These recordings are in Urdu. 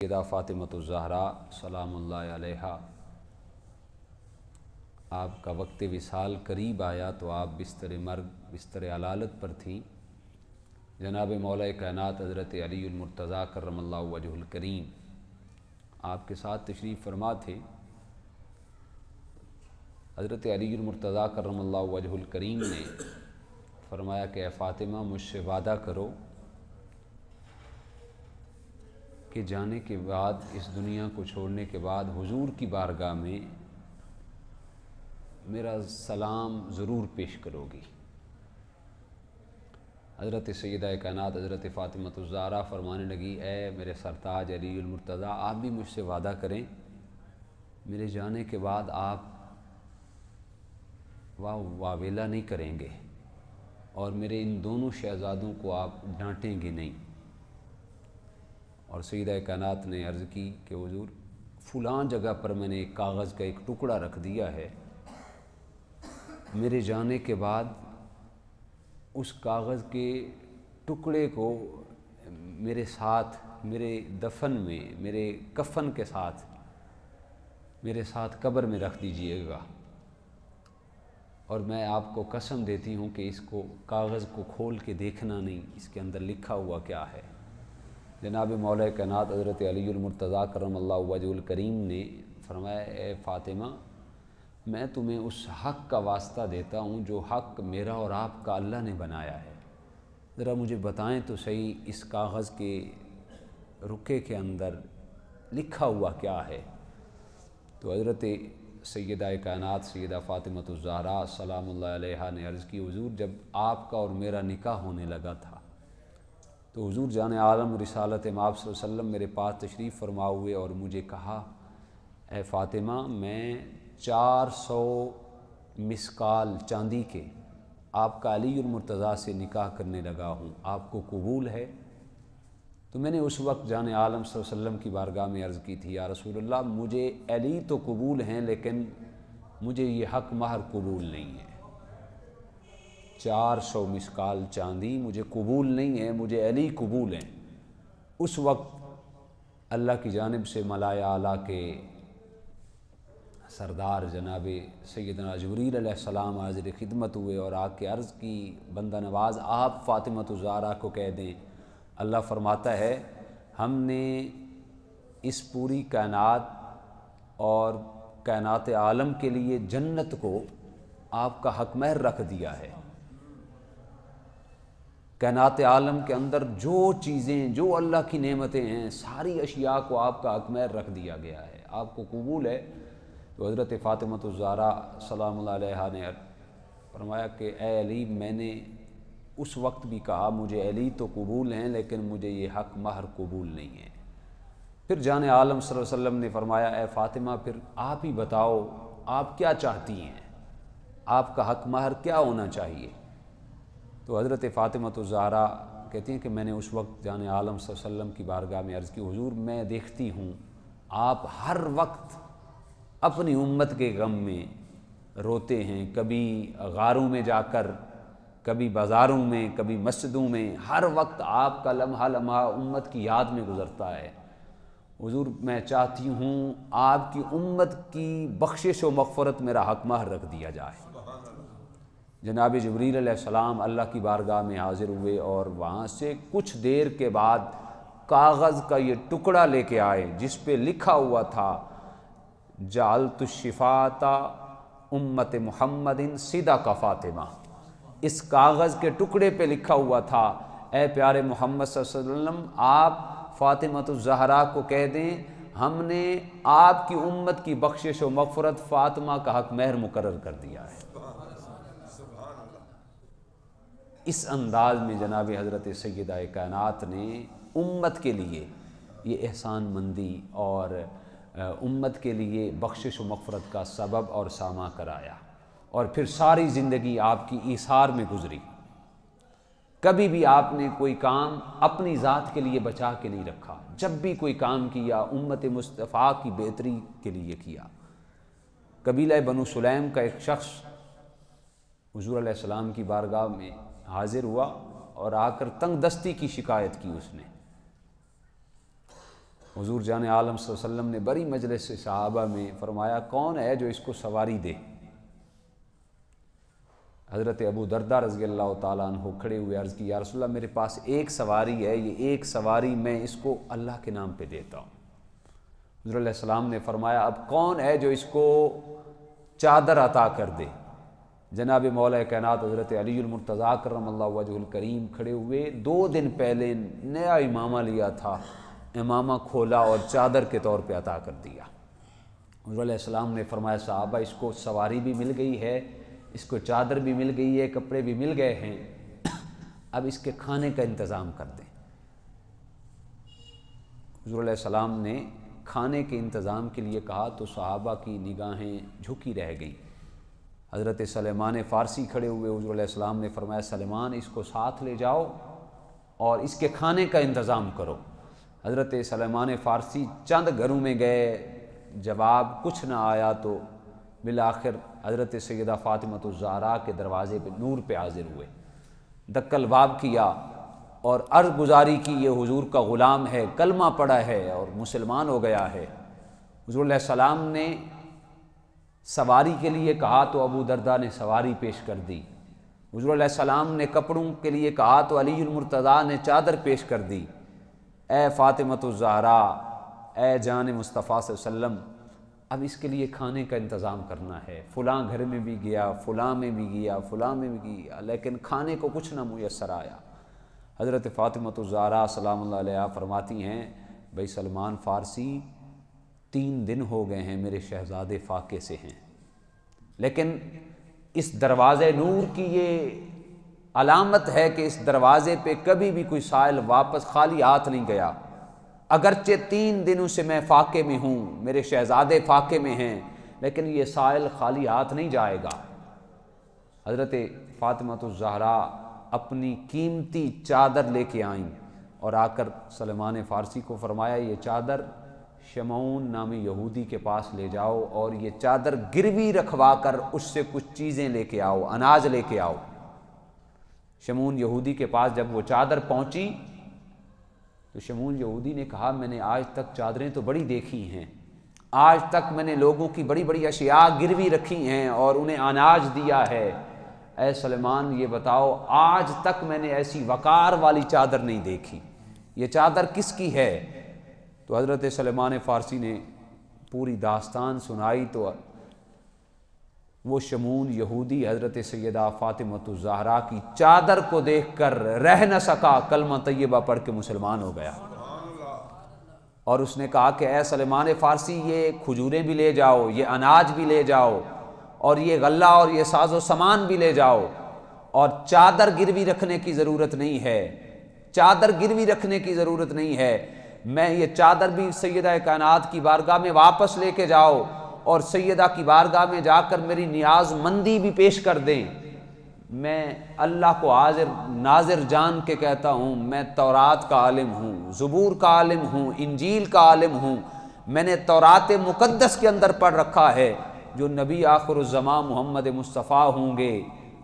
سیدہ فاطمۃ الزہرا سلام اللہ علیہا، آپ کا وقت وصال قریب آیا تو آپ بستر مرگ بستر علالت پر تھیں۔ جناب مولا کائنات حضرت علی المرتضیٰ کرم اللہ وجہ الکریم آپ کے ساتھ تشریف فرما تھے۔ حضرت علی المرتضیٰ کرم اللہ وجہ الکریم نے فرمایا کہ اے فاطمہ، مجھ سے وعدہ کرو کہ جانے کے بعد، اس دنیا کو چھوڑنے کے بعد حضور کی بارگاہ میں میرا سلام ضرور پیش کرو گی۔ حضرت سیدہ کائنات حضرت فاطمۃ الزہرا فرمانے لگی، اے میرے سرتاج علی المرتضیٰ، آپ بھی مجھ سے وعدہ کریں میرے جانے کے بعد آپ واویلا نہیں کریں گے اور میرے ان دونوں شہزادوں کو آپ ڈانٹیں گے نہیں۔ اور سیدہ کائنات نے عرض کی کہ حضور فلاں جگہ پر میں نے ایک کاغذ کا ایک ٹکڑا رکھ دیا ہے، میرے جانے کے بعد اس کاغذ کے ٹکڑے کو میرے ساتھ، میرے دفن میں، میرے کفن کے ساتھ میرے ساتھ قبر میں رکھ دیجئے گا، اور میں آپ کو قسم دیتی ہوں کہ اس کو کاغذ کو کھول کے دیکھنا نہیں، اس کے اندر لکھا ہوا کیا ہے۔ جناب مولا کائنات حضرت علی المرتضیٰ کرم اللہ وجہ الکریم نے فرمایا، اے فاطمہ، میں تمہیں اس حق کا واسطہ دیتا ہوں جو حق میرا اور آپ کا اللہ نے بنایا ہے، ذرا مجھے بتائیں تو صحیح اس کاغذ کے رکے کے اندر لکھا ہوا کیا ہے۔ تو حضرت سیدہ کائنات سیدہ فاطمۃ الزہرا سلام اللہ علیہا نے عرض کی، حضور جب آپ کا اور میرا نکاح ہونے لگا تھا تو حضور جان عالم رسالت مآب صلی اللہ علیہ وسلم میرے پاس تشریف فرما ہوئے اور مجھے کہا، اے فاطمہ، میں 400 مسکال چاندی کے آپ کا علی المرتضیٰ سے نکاح کرنے لگا ہوں، آپ کو قبول ہے؟ تو میں نے اس وقت جان عالم صلی اللہ علیہ وسلم کی بارگاہ میں عرض کی تھی، یا رسول اللہ، مجھے علی تو قبول ہیں لیکن مجھے یہ حق مہر قبول نہیں ہے۔ 400 مسکال چاندی مجھے قبول نہیں ہے، مجھے علی قبول ہیں۔ اس وقت اللہ کی جانب سے ملائے اعلیٰ کے سردار جناب سیدنا جبریل علیہ السلام حاضر خدمت ہوئے اور آ کے عرض کی، بندہ نواز آپ فاطمۃ الزہرا کو کہہ دیں، اللہ فرماتا ہے ہم نے اس پوری کائنات اور کائنات عالم کے لیے جنت کو آپ کا حق مہر رکھ دیا ہے۔ کائنات عالم کے اندر جو چیزیں، جو اللہ کی نعمتیں ہیں، ساری اشیاء کو آپ کا حق مہر رکھ دیا گیا ہے، آپ کو قبول ہے۔ تو حضرت فاطمۃ الزہرا سلام اللہ علیہا نے فرمایا کہ اے علی، میں نے اس وقت بھی کہا مجھے علی تو قبول ہیں لیکن مجھے یہ حق مہر قبول نہیں ہے۔ پھر جان عالم صلی اللہ علیہ وسلم نے فرمایا، اے فاطمہ، پھر آپ ہی بتاؤ آپ کیا چاہتی ہیں، آپ کا حق مہر کیا ہونا چاہیے؟ تو حضرت فاطمۃ الزہرا کہتی ہیں کہ میں نے اس وقت جان عالم صلی اللہ علیہ وسلم کی بارگاہ میں عرض کی، حضور میں دیکھتی ہوں آپ ہر وقت اپنی امت کے غم میں روتے ہیں، کبھی غاروں میں جا کر، کبھی بازاروں میں، کبھی مسجدوں میں، ہر وقت آپ کا لمحہ لمحہ امت کی یاد میں گزرتا ہے۔ حضور میں چاہتی ہوں آپ کی امت کی بخشش و مغفرت میرا حق مہر رکھ دیا جائے۔ جناب جبریل علیہ السلام اللہ کی بارگاہ میں حاضر ہوئے اور وہاں سے کچھ دیر کے بعد کاغذ کا یہ ٹکڑا لے کے آئے جس پہ لکھا ہوا تھا، جعلت الشفاعۃ امت محمد صدق فاطمہ۔ اس کاغذ کے ٹکڑے پہ لکھا ہوا تھا، اے پیارے محمد صلی اللہ علیہ وسلم، آپ فاطمۃ الزہرا کو کہہ دیں ہم نے آپ کی امت کی بخشش و مغفرت فاطمہ کا حق مہر مقرر کر دیا ہے۔ اس انداز میں جناب حضرت سیدہ کائنات نے امت کے لیے یہ احسان مندی اور امت کے لیے بخشش و مغفرت کا سبب اور سامہ کرایا، اور پھر ساری زندگی آپ کی ایثار میں گزری۔ کبھی بھی آپ نے کوئی کام اپنی ذات کے لیے بچا کے نہیں رکھا، جب بھی کوئی کام کیا امت مصطفیٰ کی بہتری کے لیے کیا۔ قبیلہ بنو سلیم کا ایک شخص حضور علیہ السلام کی بارگاہ میں حاضر ہوا اور آ کر تنگ دستی کی شکایت کی اس نے۔ حضور جان عالم صلی اللہ علیہ وسلم نے بڑی مجلس صحابہ میں فرمایا کون ہے جو اس کو سواری دے؟ حضرت ابو درداء رضی اللہ تعالیٰ عنہ کھڑے ہوئے عرض کی یا رسول اللہ میرے پاس ایک سواری ہے، یہ ایک سواری میں اس کو اللہ کے نام پہ دیتا ہوں۔ حضور علیہ السلام نے فرمایا اب کون ہے جو اس کو چادر عطا کر دے؟ جناب مولا کائنات حضرت علی المرتضیٰ کرم اللہ وجہ الکریم کھڑے ہوئے، 2 دن پہلے نیا امامہ لیا تھا، امامہ کھولا اور چادر کے طور پہ عطا کر دیا۔ حضور علیہ السلام نے فرمایا صحابہ اس کو سواری بھی مل گئی ہے، اس کو چادر بھی مل گئی ہے، کپڑے بھی مل گئے ہیں، اب اس کے کھانے کا انتظام کر دیں۔ حضور علیہ السلام نے کھانے کے انتظام کے لیے کہا تو صحابہ کی نگاہیں جھکی رہ گئی۔ حضرت سلیمان فارسی کھڑے ہوئے، حضور علیہ السلام نے فرمایا سلیمان اس کو ساتھ لے جاؤ اور اس کے کھانے کا انتظام کرو۔ حضرت سلیمان فارسی چند گھروں میں گئے، جواب کچھ نہ آیا تو بالآخر حضرت سیدہ فاطمہ الزہرا کے دروازے پہ نور پہ حاضر ہوئے، دکل باب کیا اور عرض گزاری کی یہ حضور کا غلام ہے، کلمہ پڑھا ہے اور مسلمان ہو گیا ہے۔ حضور علیہ السلام نے سواری کے لیے کہا تو ابو درداء نے سواری پیش کر دی۔ حضور علیہ السلام نے کپڑوں کے لیے کہا تو علی المرتضیٰ نے چادر پیش کر دی۔ اے فاطمہ الزہرا، اے جان مصطفیٰ صلی اللہ علیہ وسلم، اب اس کے لیے کھانے کا انتظام کرنا ہے۔ فلاں گھر میں بھی گیا، فلاں میں بھی گیا، فلاں میں بھی گیا، لیکن کھانے کو کچھ نہ میسر آیا۔ حضرت فاطمہ الزہرا سلام اللہ علیہا فرماتی ہیں بھائی سلمان فارسی 3 دن ہو گئے ہیں میرے شہزادے فاقے سے ہیں، لیکن اس دروازے نور کی یہ علامت ہے کہ اس دروازے پہ کبھی بھی کوئی سائل واپس خالی ہاتھ نہیں گیا۔ اگرچہ 3 دنوں سے میں فاقے میں ہوں، میرے شہزادے فاقے میں ہیں، لیکن یہ سائل خالی ہاتھ نہیں جائے گا۔ حضرت فاطمہ الزہرا اپنی قیمتی چادر لے کے آئیں اور آ کر سلیمان فارسی کو فرمایا یہ چادر شمعون نامی یہودی کے پاس لے جاؤ اور یہ چادر گروی رکھوا کر اس سے کچھ چیزیں لے کے آؤ، اناج لے کے آؤ۔ شمعون یہودی کے پاس جب وہ چادر پہنچی تو شمعون یہودی نے کہا میں نے آج تک چادریں تو بڑی دیکھی ہیں، آج تک میں نے لوگوں کی بڑی بڑی اشیاء گروی رکھی ہیں اور انہیں اناج دیا ہے، اے سلیمان یہ بتاؤ آج تک میں نے ایسی وقار والی چادر نہیں دیکھی، یہ چادر کس کی ہے؟ تو حضرت سلیمان فارسی نے پوری داستان سنائی تو وہ شمعون یہودی حضرت سیدہ فاطمہ الزہرا کی چادر کو دیکھ کر رہ نہ سکا، کلمہ طیبہ پڑھ کے مسلمان ہو گیا۔ اور اس نے کہا کہ اے سلیمان فارسی یہ کھجوریں بھی لے جاؤ، یہ اناج بھی لے جاؤ اور یہ غلہ اور یہ ساز و سامان بھی لے جاؤ، اور چادر گروی رکھنے کی ضرورت نہیں ہے، چادر گروی رکھنے کی ضرورت نہیں ہے، میں یہ چادر بھی سیدہ کائنات کی بارگاہ میں واپس لے کے جاؤ اور سیدہ کی بارگاہ میں جا کر میری نیاز مندی بھی پیش کر دیں۔ میں اللہ کو حاضر ناظر جان کے کہتا ہوں میں تورات کا عالم ہوں، زبور کا عالم ہوں، انجیل کا عالم ہوں، میں نے تورات مقدس کے اندر پڑھ رکھا ہے جو نبی آخر الزمان محمد مصطفیٰ ہوں گے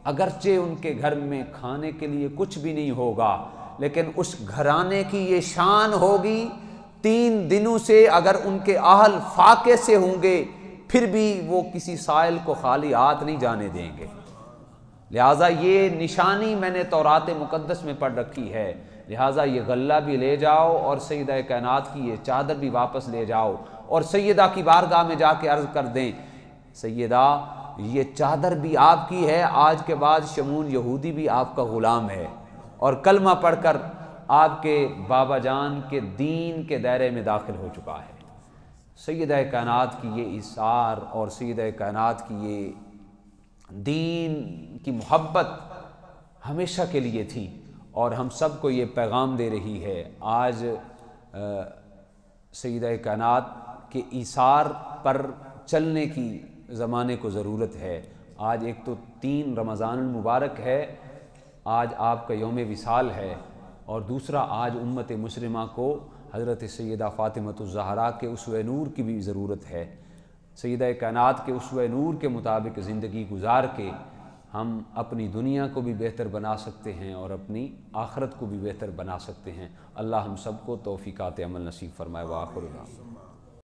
اگرچہ ان کے گھر میں کھانے کے لیے کچھ بھی نہیں ہوگا، لیکن اس گھرانے کی یہ شان ہوگی 3 دنوں سے اگر ان کے اہل فاقے سے ہوں گے پھر بھی وہ کسی سائل کو خالی ہاتھ نہیں جانے دیں گے۔ لہٰذا یہ نشانی میں نے تورات مقدس میں پڑھ رکھی ہے، لہٰذا یہ غلہ بھی لے جاؤ اور سیدہ کائنات کی یہ چادر بھی واپس لے جاؤ اور سیدہ کی بارگاہ میں جا کے عرض کر دیں سیدہ یہ چادر بھی آپ کی ہے، آج کے بعد شمعون یہودی بھی آپ کا غلام ہے اور کلمہ پڑھ کر آپ کے بابا جان کے دین کے دائرے میں داخل ہو چکا ہے۔ سیدہ کائنات کی یہ ایثار اور سیدہ کائنات کی یہ دین کی محبت ہمیشہ کے لیے تھی اور ہم سب کو یہ پیغام دے رہی ہے۔ آج سیدہ کائنات کے ایثار پر چلنے کی زمانے کو ضرورت ہے۔ آج ایک تو 3 رمضان المبارک ہے، آج آپ کا یوم وصال ہے، اور دوسرا آج امت مسلمہ کو حضرت سیدہ فاطمہ الزہرا کے اسوہ نور کی بھی ضرورت ہے۔ سیدہ کائنات کے اسوہ نور کے مطابق زندگی گزار کے ہم اپنی دنیا کو بھی بہتر بنا سکتے ہیں اور اپنی آخرت کو بھی بہتر بنا سکتے ہیں۔ اللہ ہم سب کو توفیقات عمل نصیب فرمائے۔ وآخر دعوانا